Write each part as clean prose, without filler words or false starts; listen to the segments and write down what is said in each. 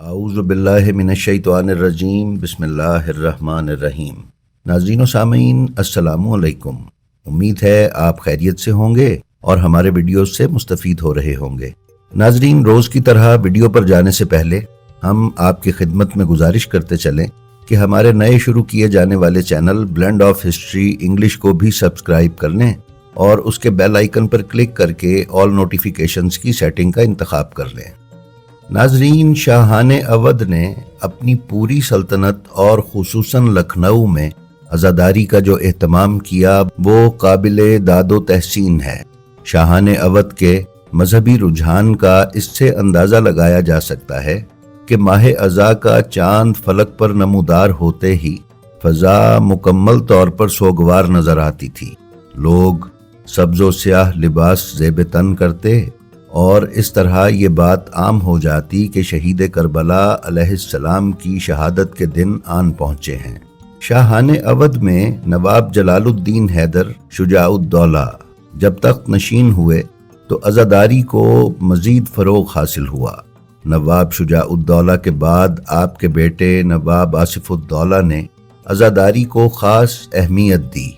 اعوذ باللہ من الشیطان الرجیم بسم اللہ الرحمن الرحیم۔ ناظرین و سامعین السلام علیکم۔ امید ہے آپ خیریت سے ہوں گے اور ہمارے ویڈیوز سے مستفید ہو رہے ہوں گے۔ ناظرین، روز کی طرح ویڈیو پر جانے سے پہلے ہم آپ کی خدمت میں گزارش کرتے چلیں کہ ہمارے نئے شروع کیے جانے والے channel blend of history English کو بھی سبسکرائب کر لیں اور اس کے بیل آئیکن پر کلک کر کے آل نوٹیفیکیشنز کی سیٹنگ کا انتخاب کر لیں۔ ناظرین، شاہان اودھ نے اپنی پوری سلطنت اور خصوصاً لکھنؤ میں عزاداری کا جو اہتمام کیا وہ قابل داد و تحسین ہے۔ شاہان اودھ کے مذہبی رجحان کا اس سے اندازہ لگایا جا سکتا ہے کہ ماہ اذا کا چاند فلک پر نمودار ہوتے ہی فضا مکمل طور پر سوگوار نظر آتی تھی۔ لوگ سبز و سیاہ لباس زیب تن کرتے اور اس طرح یہ بات عام ہو جاتی کہ شہید کربلا علیہ السلام کی شہادت کے دن آن پہنچے ہیں۔ شاہان اودھ میں نواب جلال الدین حیدر شجاع الدولہ جب تخت نشین ہوئے تو عزاداری کو مزید فروغ حاصل ہوا۔ نواب شجاع الدولہ کے بعد آپ کے بیٹے نواب آصف الدولہ نے عزاداری کو خاص اہمیت دی،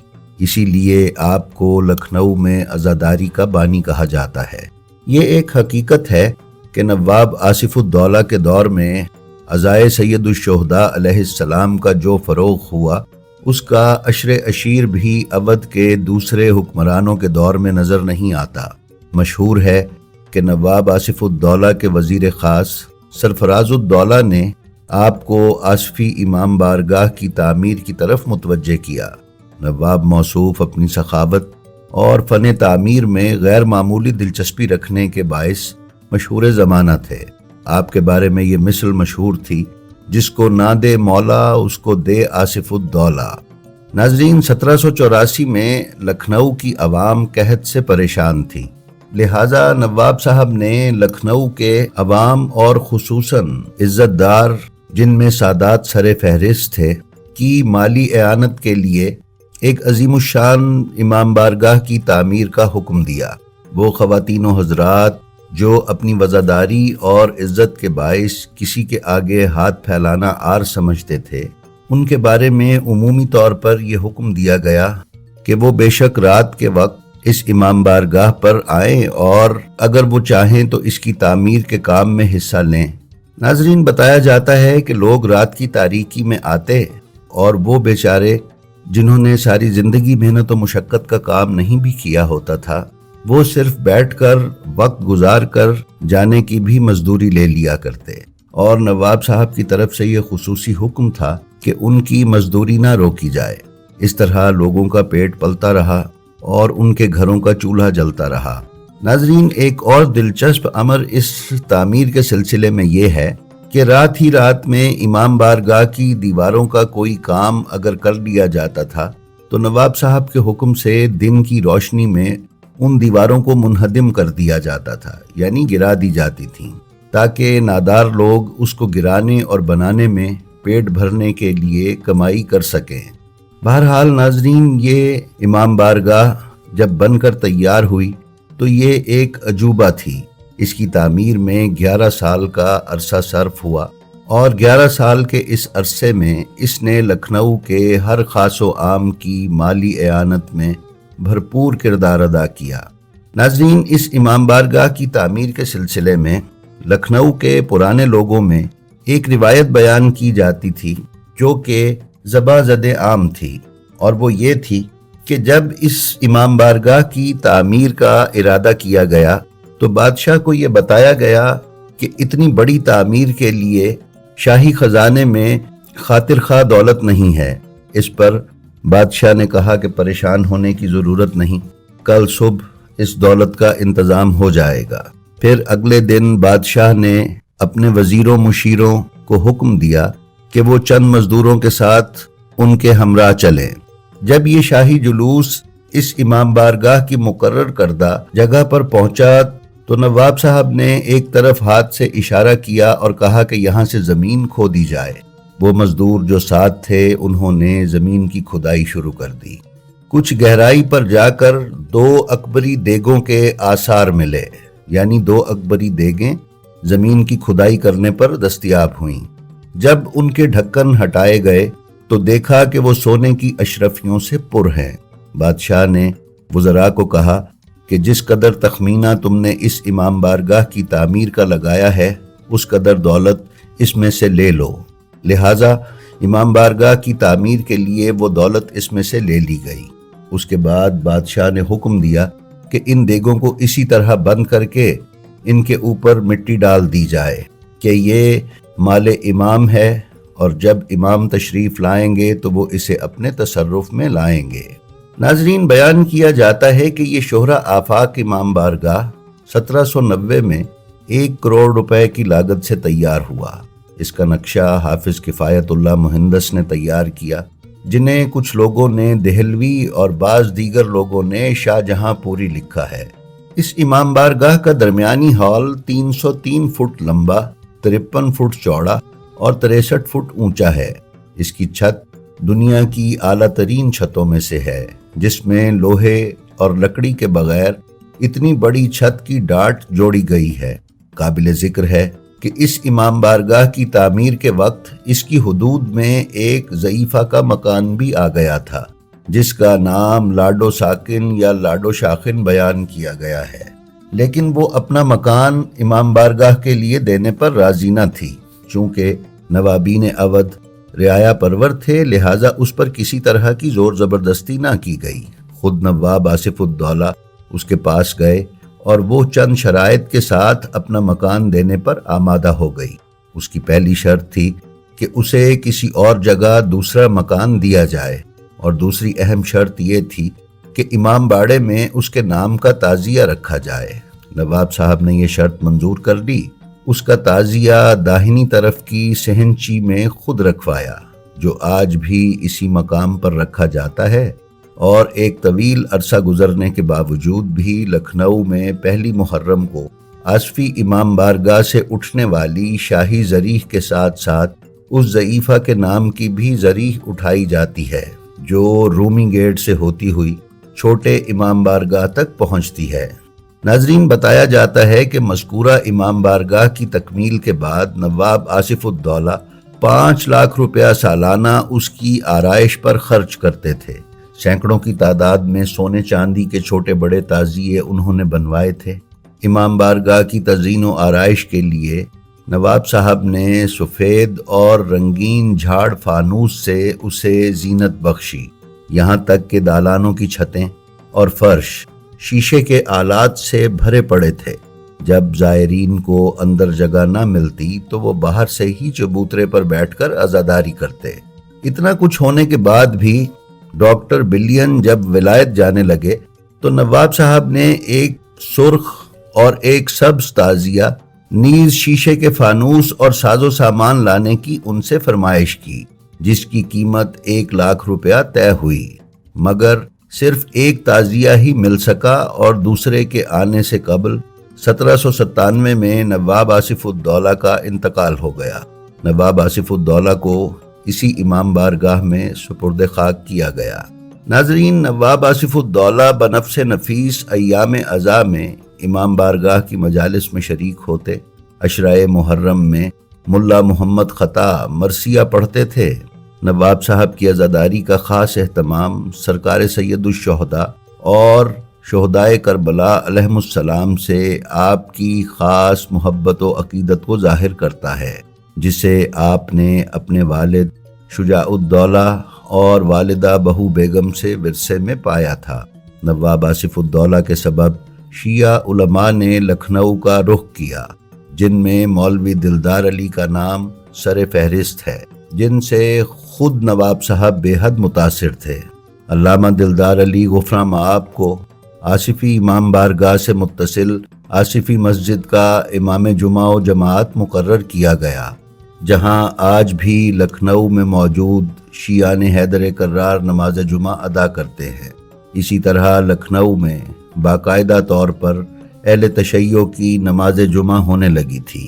اسی لیے آپ کو لکھنؤ میں عزاداری کا بانی کہا جاتا ہے۔ یہ ایک حقیقت ہے کہ نواب آصف الدولہ کے دور میں عزائے سید الشہداء علیہ السلام کا جو فروغ ہوا اس کا عشر اشیر بھی اودھ کے دوسرے حکمرانوں کے دور میں نظر نہیں آتا۔ مشہور ہے کہ نواب آصف الدولہ کے وزیر خاص سرفراز الدولہ نے آپ کو آصفی امام بارگاہ کی تعمیر کی طرف متوجہ کیا۔ نواب موصوف اپنی سخاوت اور فن تعمیر میں غیر معمولی دلچسپی رکھنے کے باعث مشہور زمانہ تھے۔ آپ کے بارے میں یہ مثل مشہور تھی، جس کو نہ دے مولا اس کو دے آصف الدولہ۔ ناظرین، 1784 میں لکھنؤ کی عوام قحط سے پریشان تھی، لہٰذا نواب صاحب نے لکھنؤ کے عوام اور خصوصاً عزت دار جن میں سادات سر فہرست تھے کی مالی اعانت کے لیے ایک عظیم الشان امام بارگاہ کی تعمیر کا حکم دیا۔ وہ خواتین و حضرات جو اپنی وزاداری اور عزت کے باعث کسی کے آگے ہاتھ پھیلانا عار سمجھتے تھے، ان کے بارے میں عمومی طور پر یہ حکم دیا گیا کہ وہ بے شک رات کے وقت اس امام بارگاہ پر آئیں اور اگر وہ چاہیں تو اس کی تعمیر کے کام میں حصہ لیں۔ ناظرین، بتایا جاتا ہے کہ لوگ رات کی تاریکی میں آتے اور وہ بیچارے جنہوں نے ساری زندگی محنت و مشقت کا کام نہیں بھی کیا ہوتا تھا، وہ صرف بیٹھ کر وقت گزار کر جانے کی بھی مزدوری لے لیا کرتے، اور نواب صاحب کی طرف سے یہ خصوصی حکم تھا کہ ان کی مزدوری نہ روکی جائے۔ اس طرح لوگوں کا پیٹ پلتا رہا اور ان کے گھروں کا چولہا جلتا رہا۔ ناظرین، ایک اور دلچسپ امر اس تعمیر کے سلسلے میں یہ ہے کہ رات ہی رات میں امام بارگاہ کی دیواروں کا کوئی کام اگر کر لیا جاتا تھا تو نواب صاحب کے حکم سے دن کی روشنی میں ان دیواروں کو منہدم کر دیا جاتا تھا، یعنی گرا دی جاتی تھیں، تاکہ نادار لوگ اس کو گرانے اور بنانے میں پیٹ بھرنے کے لیے کمائی کر سکیں۔ بہرحال ناظرین، یہ امام بارگاہ جب بن کر تیار ہوئی تو یہ ایک عجوبہ تھی۔ اس کی تعمیر میں 11 سال کا عرصہ صرف ہوا اور 11 سال کے اس عرصے میں اس نے لکھنؤ کے ہر خاص و عام کی مالی اعانت میں بھرپور کردار ادا کیا۔ ناظرین، اس امام بارگاہ کی تعمیر کے سلسلے میں لکھنؤ کے پرانے لوگوں میں ایک روایت بیان کی جاتی تھی جو کہ زباں زد عام تھی، اور وہ یہ تھی کہ جب اس امام بارگاہ کی تعمیر کا ارادہ کیا گیا تو بادشاہ کو یہ بتایا گیا کہ اتنی بڑی تعمیر کے لیے شاہی خزانے میں خاطر خواہ دولت نہیں ہے۔ اس پر بادشاہ نے کہا کہ پریشان ہونے کی ضرورت نہیں، کل صبح اس دولت کا انتظام ہو جائے گا۔ پھر اگلے دن بادشاہ نے اپنے وزیروں مشیروں کو حکم دیا کہ وہ چند مزدوروں کے ساتھ ان کے ہمراہ چلیں۔ جب یہ شاہی جلوس اس امام بارگاہ کی مقرر کردہ جگہ پر پہنچا تو نواب صاحب نے ایک طرف ہاتھ سے اشارہ کیا اور کہا کہ یہاں سے زمین کھودی جائے۔ وہ مزدور جو ساتھ تھے انہوں نے زمین کی کھدائی شروع کر دی۔ کچھ گہرائی پر جا کر 2 اکبری دیگوں کے آثار ملے، یعنی 2 اکبری دیگیں زمین کی کھدائی کرنے پر دستیاب ہوئیں۔ جب ان کے ڈھکن ہٹائے گئے تو دیکھا کہ وہ سونے کی اشرفیوں سے پر ہیں۔ بادشاہ نے وزراء کو کہا کہ جس قدر تخمینہ تم نے اس امام بارگاہ کی تعمیر کا لگایا ہے اس قدر دولت اس میں سے لے لو۔ لہٰذا امام بارگاہ کی تعمیر کے لیے وہ دولت اس میں سے لے لی گئی۔ اس کے بعد بادشاہ نے حکم دیا کہ ان دیگوں کو اسی طرح بند کر کے ان کے اوپر مٹی ڈال دی جائے کہ یہ مال امام ہے، اور جب امام تشریف لائیں گے تو وہ اسے اپنے تصرف میں لائیں گے۔ ناظرین، بیان کیا جاتا ہے کہ یہ شہرہ آفاق امام بارگاہ 1790 میں 1 کروڑ روپے کی لاگت سے تیار ہوا۔ اس کا نقشہ حافظ کفایت اللہ مہندس نے تیار کیا، جنہیں کچھ لوگوں نے دہلوی اور بعض دیگر لوگوں نے شاہ جہاں پوری لکھا ہے۔ اس امام بارگاہ کا درمیانی ہال 303 فٹ لمبا، 53 فٹ چوڑا اور 63 فٹ اونچا ہے۔ اس کی چھت دنیا کی اعلیٰ ترین چھتوں میں سے ہے، جس میں لوہے اور لکڑی کے بغیر اتنی بڑی چھت کی ڈاٹ جوڑی گئی ہے۔ قابل ذکر ہے کہ اس امام بارگاہ کی تعمیر کے وقت اس کی حدود میں ایک ضعیفہ کا مکان بھی آ گیا تھا، جس کا نام لاڈو ساکن یا لاڈو شاخن بیان کیا گیا ہے، لیکن وہ اپنا مکان امام بارگاہ کے لیے دینے پر راضی نہ تھی۔ چونکہ نوابین اودھ رعایا پرور تھے، لہٰذا اس پر کسی طرح کی زور زبردستی نہ کی گئی۔ خود نواب آصف الدولہ اس کے پاس گئے اور وہ چند شرائط کے ساتھ اپنا مکان دینے پر آمادہ ہو گئی۔ اس کی پہلی شرط تھی کہ اسے کسی اور جگہ دوسرا مکان دیا جائے، اور دوسری اہم شرط یہ تھی کہ امام باڑے میں اس کے نام کا تعزیہ رکھا جائے۔ نواب صاحب نے یہ شرط منظور کر لی۔ اس کا تعزیہ داہنی طرف کی صحنچی میں خود رکھوایا، جو آج بھی اسی مقام پر رکھا جاتا ہے، اور ایک طویل عرصہ گزرنے کے باوجود بھی لکھنؤ میں پہلی محرم کو آصفی امام بارگاہ سے اٹھنے والی شاہی ذریح کے ساتھ ساتھ اس ضعیفہ کے نام کی بھی ذریح اٹھائی جاتی ہے، جو رومی گیٹ سے ہوتی ہوئی چھوٹے امام بارگاہ تک پہنچتی ہے۔ ناظرین، بتایا جاتا ہے کہ مذکورہ امام بارگاہ کی تکمیل کے بعد نواب آصف الدولہ 5 لاکھ روپیہ سالانہ اس کی آرائش پر خرچ کرتے تھے۔ سینکڑوں کی تعداد میں سونے چاندی کے چھوٹے بڑے تعزیے انہوں نے بنوائے تھے۔ امام بارگاہ کی تزئین و آرائش کے لیے نواب صاحب نے سفید اور رنگین جھاڑ فانوس سے اسے زینت بخشی، یہاں تک کہ دالانوں کی چھتیں اور فرش شیشے کے آلات سے بھرے پڑے تھے۔ جب زائرین کو اندر جگہ نہ ملتی تو وہ باہر سے ہی چبوترے پر بیٹھ کر عزاداری کرتے۔ اتنا کچھ ہونے کے بعد بھی ڈاکٹر بلین جب ولایت جانے لگے تو نواب صاحب نے ایک سرخ اور ایک سبز تعزیہ نیز شیشے کے فانوس اور ساز و سامان لانے کی ان سے فرمائش کی، جس کی قیمت 1 لاکھ روپیہ طے ہوئی، مگر صرف ایک تعزیہ ہی مل سکا، اور دوسرے کے آنے سے قبل 1797 میں نواب آصف الدولہ کا انتقال ہو گیا۔ نواب آصف الدولہ کو اسی امام بارگاہ میں سپرد خاک کیا گیا۔ ناظرین، نواب آصف الدولہ بنفس نفیس ایام عزا میں امام بارگاہ کی مجالس میں شریک ہوتے۔ عشرۂ محرم میں ملا محمد خطا مرثیہ پڑھتے تھے۔ نواب صاحب کی عزاداری کا خاص اہتمام سرکار سید الشہداء اور شہدائے کربلا علیہم السلام سے آپ کی خاص محبت و عقیدت کو ظاہر کرتا ہے، جسے آپ نے اپنے والد شجاع الدولہ اور والدہ بہو بیگم سے ورثے میں پایا تھا۔ نواب آصف الدولہ کے سبب شیعہ علماء نے لکھنؤ کا رخ کیا، جن میں مولوی دلدار علی کا نام سر فہرست ہے، جن سے خود نواب صاحب بے حد متاثر تھے۔ علامہ دلدار علی غفران مآب کو آصفی امام بارگاہ سے متصل آصفی مسجد کا امام جمعہ و جماعت مقرر کیا گیا، جہاں آج بھی لکھنؤ میں موجود شیعان حیدر کرار نماز جمعہ ادا کرتے ہیں۔ اسی طرح لکھنؤ میں باقاعدہ طور پر اہل تشیع کی نماز جمعہ ہونے لگی تھی۔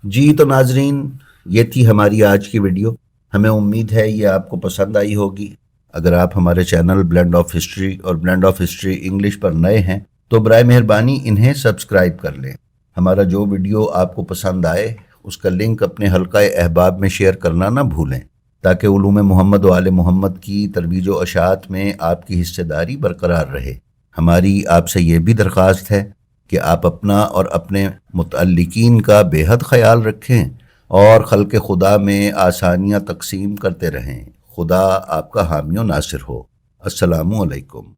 جی تو ناظرین، یہ تھی ہماری آج کی ویڈیو۔ ہمیں امید ہے یہ آپ کو پسند آئی ہوگی۔ اگر آپ ہمارے چینل بلینڈ آف ہسٹری اور بلینڈ آف ہسٹری انگلش پر نئے ہیں تو برائے مہربانی انہیں سبسکرائب کر لیں ہمارا جو ویڈیو آپ کو پسند آئے اس کا لنک اپنے حلقہ احباب میں شیئر کرنا نہ بھولیں، تاکہ علوم محمد و آل محمد کی ترویج و اشاعت میں آپ کی حصہ داری برقرار رہے۔ ہماری آپ سے یہ بھی درخواست ہے کہ آپ اپنا اور اپنے متعلقین کا بے حد خیال رکھیں اور خلق خدا میں آسانیاں تقسیم کرتے رہیں۔ خدا آپ کا حامی و ناصر ہو۔ السلام علیکم۔